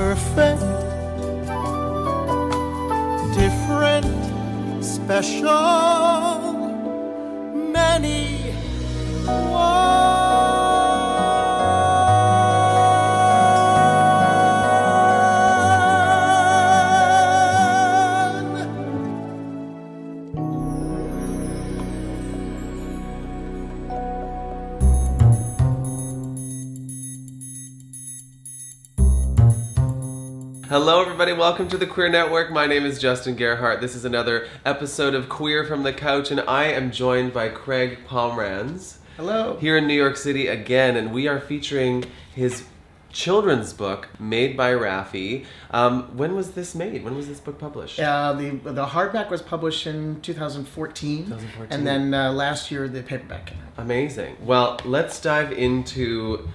perfect, different, special, many Hello everybody, welcome to the Queer Network. My name is Justin Gerhardt. This is another episode of Queer from the Couch, and I am joined by Craig Pomranz. Hello. Here in New York City again, and we are featuring his children's book, Made by Raffi. When was this made? When was this book published? The hardback was published in 2014. And then last year the paperback came out. Amazing. Well, let's dive into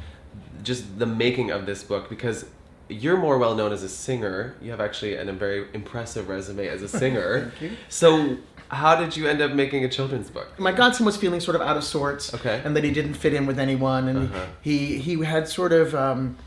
just the making of this book, because you're more well known as a singer. You have actually a very impressive resume as a singer. Thank you. So how did you end up making a children's book? My godson was feeling sort of out of sorts, Okay. and that he didn't fit in with anyone, and he had sort of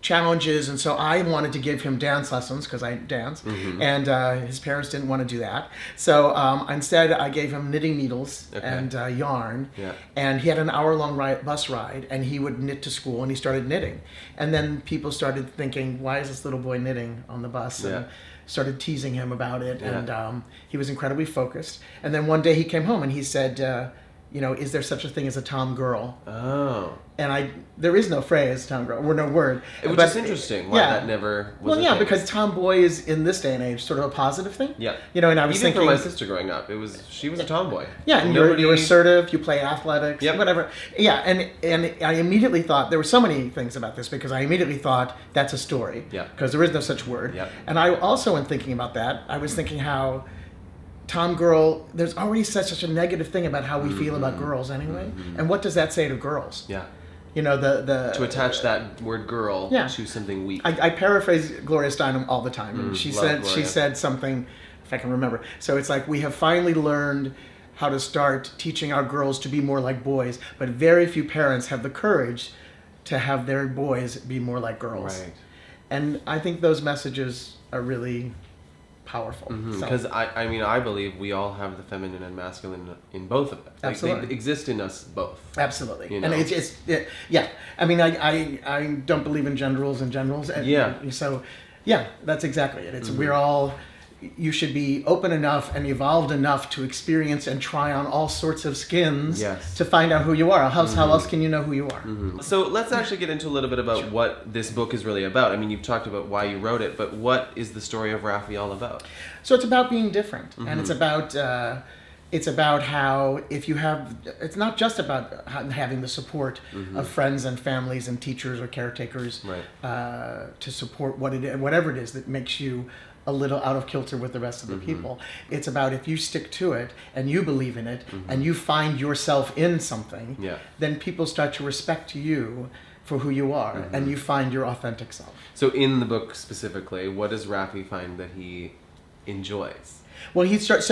challenges, and so I wanted to give him dance lessons because I dance, and his parents didn't want to do that. So instead, I gave him knitting needles and yarn, and he had an hour-long bus ride, and he would knit to school, and he started knitting. And then people started thinking, why is this little boy knitting on the bus? And started teasing him about it, and he was incredibly focused. And then one day he came home and he said, is there such a thing as a tom girl? Oh. And there is no phrase tom girl, or no word. Which is interesting. Why that never was a thing. Because tomboy is in this day and age sort of a positive thing. Yeah. And I was even thinking, for my sister growing up, she was a tomboy. Yeah, and you're assertive, you play athletics, whatever. Yeah, and I immediately thought, there were so many things about this, because I immediately thought, that's a story. Yeah. Because there is no such word. Yeah. And I also, in thinking about that, I was thinking how tom girl, there's already such a negative thing about how we feel about girls anyway. And what does that say to girls? Yeah. To attach that word girl to something weak. I paraphrase Gloria Steinem all the time, and she said something, if I can remember. So it's like, we have finally learned how to start teaching our girls to be more like boys, but very few parents have the courage to have their boys be more like girls. Right. And I think those messages are really powerful. Because I believe we all have the feminine and masculine in both of them. Absolutely. They exist in us both. Absolutely. And I don't believe in generals and generals. And so, that's exactly it. It's you should be open enough and evolved enough to experience and try on all sorts of skins to find out who you are. How else can you know who you are? So let's actually get into a little bit about what this book is really about. I mean, you've talked about why you wrote it, but what is the story of Rafi all about? So it's about being different, and it's about how it's not just about having the support of friends and families and teachers or caretakers to support whatever it is that makes you a little out of kilter with the rest of the people. It's about, if you stick to it and you believe in it and you find yourself in something, then people start to respect you for who you are, and you find your authentic self. So in the book specifically, what does Rafi find that he enjoys? Well, he starts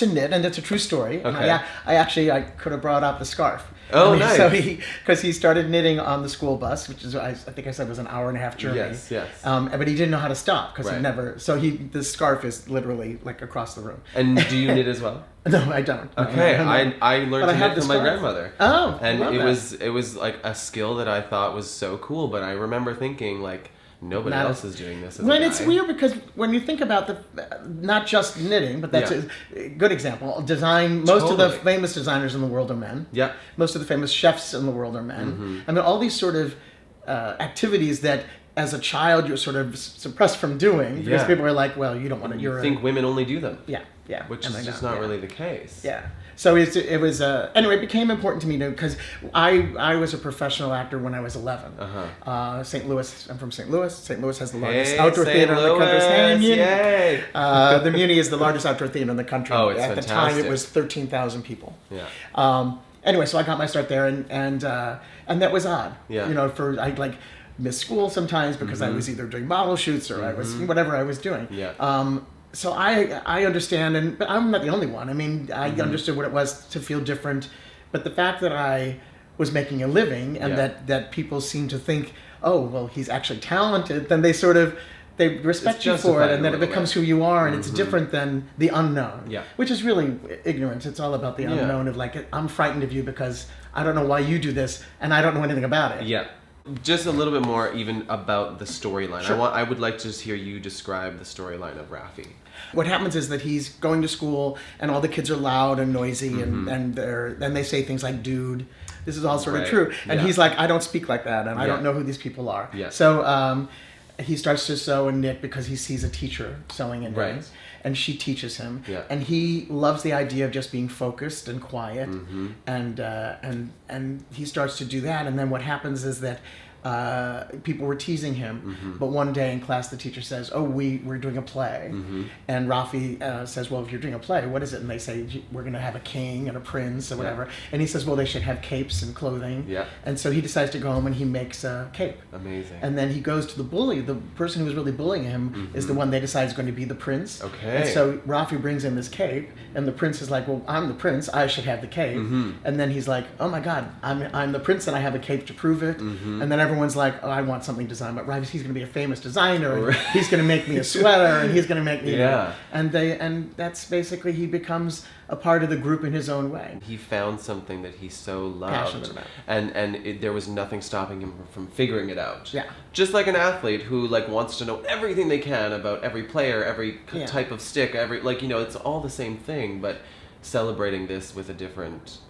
to knit, and it's a true story. Okay. I could have brought out the scarf. Oh, nice. So because he started knitting on the school bus, which is, I think I said, was an hour and a half journey. Yes. But he didn't know how to stop, because he never. So the scarf is literally like across the room. And do you knit as well? No, I don't. Okay, I learned to knit from my grandmother. Oh, and it was like a skill that I thought was so cool. But I remember thinking, like, nobody else is doing this. It's weird, because when you think about not just knitting, but that's a good example. Design. Most of the famous designers in the world are men. Yeah. Most of the famous chefs in the world are men. I mean, all these sort of activities that, as a child, you're sort of suppressed from doing, because people are like, well, you don't want to. You think women only do them. Yeah. Which is just not really the case. Yeah. So it was anyway. It became important to me because I was a professional actor when I was 11. St. Louis. I'm from St. Louis. St. Louis has the largest outdoor theater in the country. Hey, the Muni is the largest outdoor theater in the country. Oh, it's At fantastic. the time, it was 13,000 people. Yeah. Anyway, so I got my start there, and that was odd. Yeah. I missed school sometimes because I was either doing model shoots or I was whatever I was doing. Yeah. So I understand, but I'm not the only one. I mean, I understood what it was to feel different, but the fact that I was making a living and that people seemed to think, oh, well, he's actually talented, then they respect you for it, and then it becomes who you are, and it's different than the unknown. Yeah. Which is really ignorance. It's all about the unknown of like, I'm frightened of you because I don't know why you do this, and I don't know anything about it. Yeah. Just a little bit more even about the storyline. Sure. I would like to just hear you describe the storyline of Rafi. What happens is that he's going to school, and all the kids are loud and noisy, and they say things like "dude." This is all sort of true, and he's like, "I don't speak like that, and I don't know who these people are." Yeah. So he starts to sew and knit because he sees a teacher sewing and knitting, and she teaches him, and he loves the idea of just being focused and quiet, and he starts to do that, and then what happens is that. People were teasing him, but one day in class the teacher says, "Oh, we're doing a play," and Rafi says, "Well, if you're doing a play, what is it?" And they say, "We're going to have a king and a prince or whatever," and he says, "Well, they should have capes and clothing," and so he decides to go home and he makes a cape. Amazing. And then he goes to the bully. The person who was really bullying him is the one they decide is going to be the prince. Okay. And so Rafi brings in this cape, and the prince is like, "Well, I'm the prince. I should have the cape." And then he's like, "Oh my God, I'm the prince, and I have a cape to prove it." And then everyone's like, "Oh, I want something designed by Rafi. He's going to be a famous designer. And he's going to make me a sweater, and he's going to make me." And that's basically, he becomes a part of the group in his own way. He found something that he so loved, passionate about, and there was nothing stopping him from figuring it out. Yeah. Just like an athlete who like wants to know everything they can about every player, every type of stick, it's all the same thing, but celebrating this with a different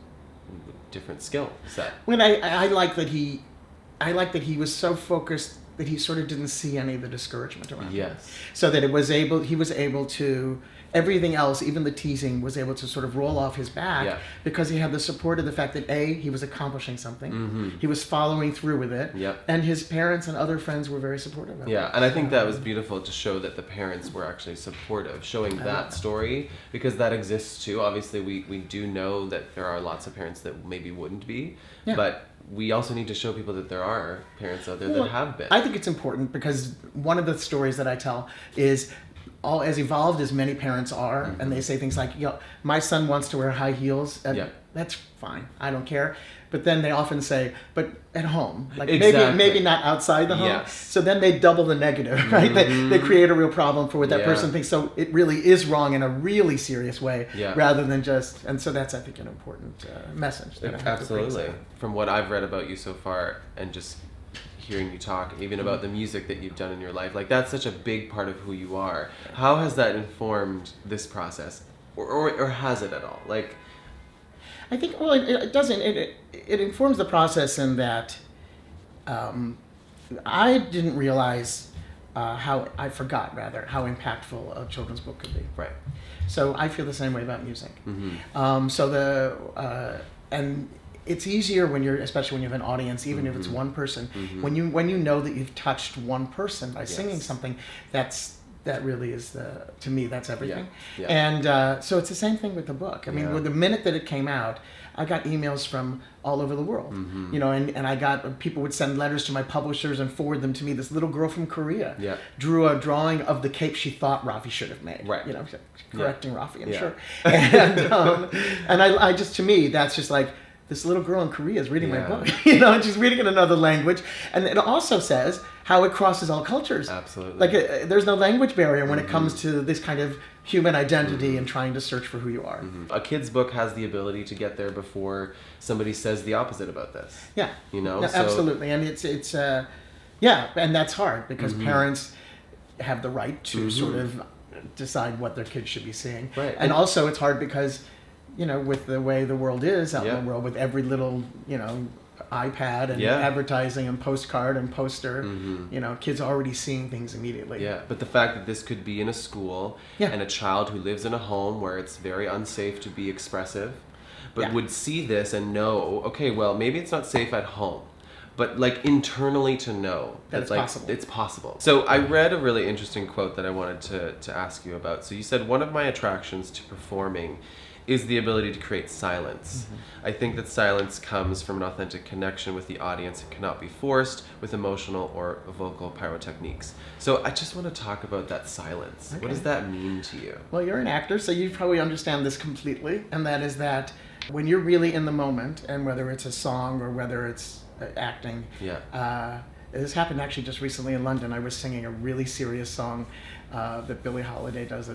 skill set. When I like that he was so focused that he sort of didn't see any of the discouragement around him. Yes. So that he was able to, everything else, even the teasing, was able to sort of roll off his back because he had the support of the fact that he was accomplishing something. He was following through with it. And his parents and other friends were very supportive of it. And I think that was beautiful to show that the parents were actually supportive, showing that story, because that exists too. Obviously, we do know that there are lots of parents that maybe wouldn't be, but we also need to show people that there are parents out there that have been. I think it's important because one of the stories that I tell is all as evolved as many parents are, and they say things like, my son wants to wear high heels, and that's fine, I don't care. But then they often say, but at home, like maybe not outside the home. So then they double the negative, right? They create a real problem for what that person thinks. So it really is wrong in a really serious way, rather than just. And so that's, I think, an important message. Absolutely. From what I've read about you so far, and just hearing you talk, even about the music that you've done in your life, like that's such a big part of who you are. How has that informed this process, or has it at all? Like, I think, well, it doesn't. It informs the process in that I didn't realize how impactful a children's book could be. Right. So I feel the same way about music. And it's easier when especially when you have an audience, even if it's one person, when you know that you've touched one person by singing something, that really is to me, that's everything. And so it's the same thing with the book. I mean, the minute that it came out, I got emails from all over the world, and I got, people would send letters to my publishers and forward them to me. This little girl from Korea drew a drawing of the cape she thought Rafi should have made. Right. Correcting Rafi, I'm sure. And I just, to me, that's just like, this little girl in Korea is reading my book, she's reading in another language. And it also says how it crosses all cultures. Absolutely. Like there's no language barrier when it comes to this kind of human identity and trying to search for who you are. A kid's book has the ability to get there before somebody says the opposite about this. Yeah. No, absolutely. And it's and that's hard because parents have the right to sort of decide what their kids should be seeing. Right. And also it's hard because with the way the world is out in the world, with every little, iPad and advertising and postcard and poster, kids are already seeing things immediately. Yeah, but the fact that this could be in a school and a child who lives in a home where it's very unsafe to be expressive, but would see this and know, okay, well, maybe it's not safe at home, but like internally to know that it's possible. It's possible. So I read a really interesting quote that I wanted to ask you about. So you said, one of my attractions to performing is the ability to create silence. I think that silence comes from an authentic connection with the audience and cannot be forced with emotional or vocal pyrotechniques. So I just want to talk about that silence. Okay. What does that mean to you? Well, you're an actor, so you probably understand this completely, and that is that when you're really in the moment, and whether it's a song or whether it's acting, this happened actually just recently in London. I was singing a really serious song that Billie Holiday does,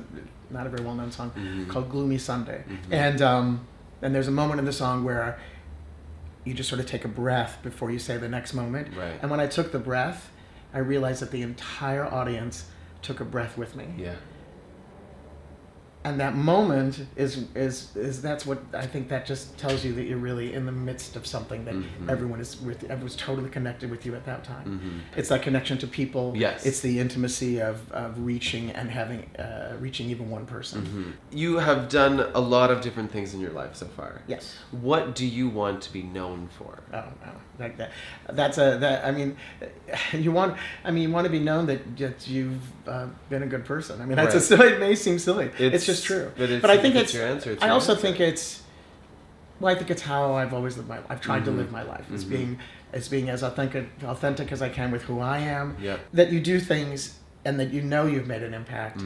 not a very well-known song, called Gloomy Sunday. And there's a moment in the song where you just sort of take a breath before you say the next moment. Right. And when I took the breath, I realized that the entire audience took a breath with me. Yeah. And that moment is that's what I think that just tells you that you're really in the midst of something that everyone's totally connected with you at that time. It's that connection to people. Yes. It's the intimacy of reaching and having reaching even one person. You have done a lot of different things in your life so far. Yes. What do you want to be known for? Oh no, like that. I mean, you want to be known that you've been a good person. I mean, that's it may seem silly. It's just true. But I think it's your answer. I also think it's. Well, I think it's how I've always lived my life. I've tried to live my life as being as authentic as I can with who I am. Yep. That you do things and that you know you've made an impact.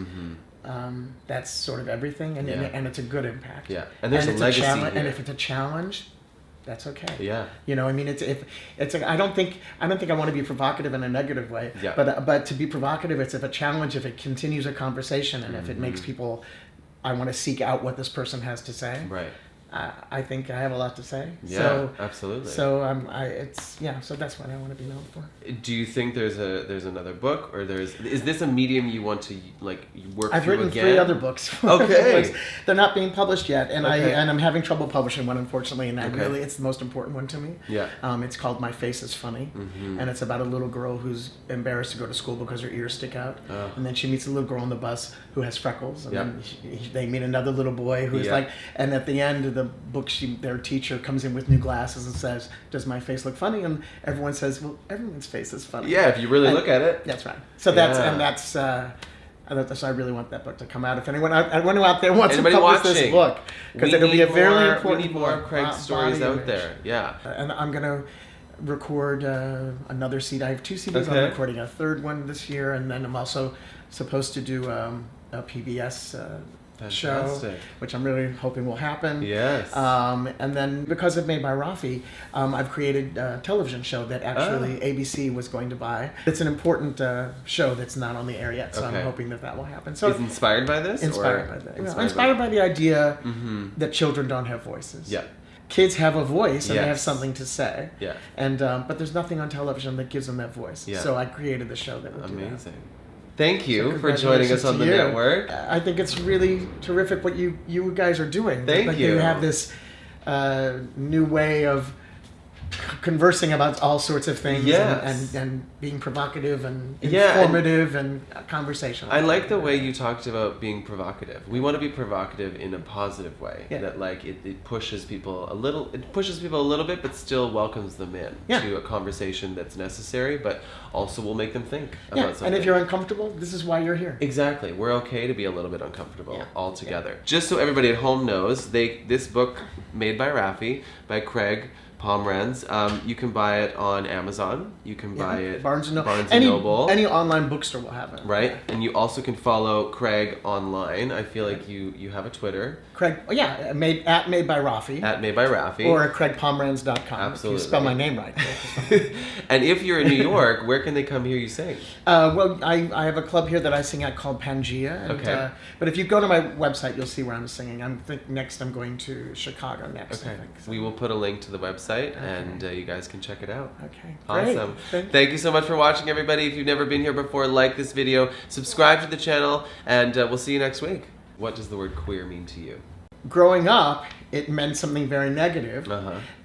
That's sort of everything, and it's a good impact. Yeah, and there's a legacy here. And if it's a challenge, that's okay. Yeah. You know, I mean, I don't think I want to be provocative in a negative way. Yeah. But to be provocative, it's if a challenge, if it continues a conversation, and if it makes people, I want to seek out what this person has to say. Right. I think I have a lot to say. Yeah, so, absolutely. So so that's what I want to be known for. Do you think there's another book, or is this a medium you want to work through again? I've written 3 other books. Okay. They're not being published yet, and I'm having trouble publishing one, unfortunately, and it's the most important one to me. Yeah. It's called My Face is Funny, and it's about a little girl who's embarrassed to go to school because her ears stick out, and then she meets a little girl on the bus who has freckles, and then they meet another little boy who's and at the end of the book, their teacher comes in with new glasses and says, "Does my face look funny?" And everyone says, "Well, everyone's face is funny." Yeah, if you really look at it. That's right. So so I really want that book to come out. If anyone out there wants to publish this book, because it'll be a very important book. We need more of Craig's stories out there. Yeah. And I'm going to record another CD. I have 2 CDs. I'm recording a third one this year, and then I'm also supposed to do a PBS show, which I'm really hoping will happen. Yes. And then because of Made by Raffi, I've created a television show that actually ABC was going to buy. It's an important show that's not on the air yet, so I'm hoping that will happen. So it's inspired by this? Inspired by that. Inspired by the idea that children don't have voices. Yeah. Kids have a voice and they have something to say. Yeah. And but there's nothing on television that gives them that voice. Yeah. So I created the show that would do that. Amazing. Thank you for joining us on the network. I think it's really terrific what you guys are doing. Thank you. You have this new way of conversing about all sorts of things and being provocative and informative and conversational. I like the way you talked about being provocative. We want to be provocative in a positive way. Yeah. That it pushes people a little bit, but still welcomes them in to a conversation that's necessary, but also will make them think about something. And if you're uncomfortable, this is why you're here. Exactly. We're okay to be a little bit uncomfortable altogether. Just so everybody at home knows, this book, Made by Raffi, by Craig Pomranz. You can buy it on Amazon. You can buy it Barnes and Noble. Any online bookstore will have it. Right, and you also can follow Craig online. I feel like you have a Twitter. Craig, Made by Raffi. At Made by Raffi. Or at CraigPomranz.com. Absolutely. If you spell my name right. And if you're in New York, where can they come hear you sing? Well, I have a club here that I sing at called Pangea. And, but if you go to my website, you'll see where I'm singing. I'm going to Chicago next. Okay. I think, so. We will put a link to the website, and you guys can check it out. Okay. Awesome. Great. Thank you so much for watching, everybody. If you've never been here before, like this video, subscribe to the channel, and we'll see you next week. What does the word queer mean to you? Growing up, it meant something very negative,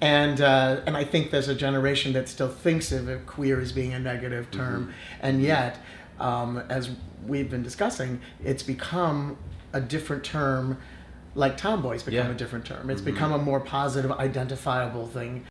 and I think there's a generation that still thinks of queer as being a negative term, and yet, as we've been discussing, it's become a different term, like tomboys become a different term. It's become a more positive, identifiable thing.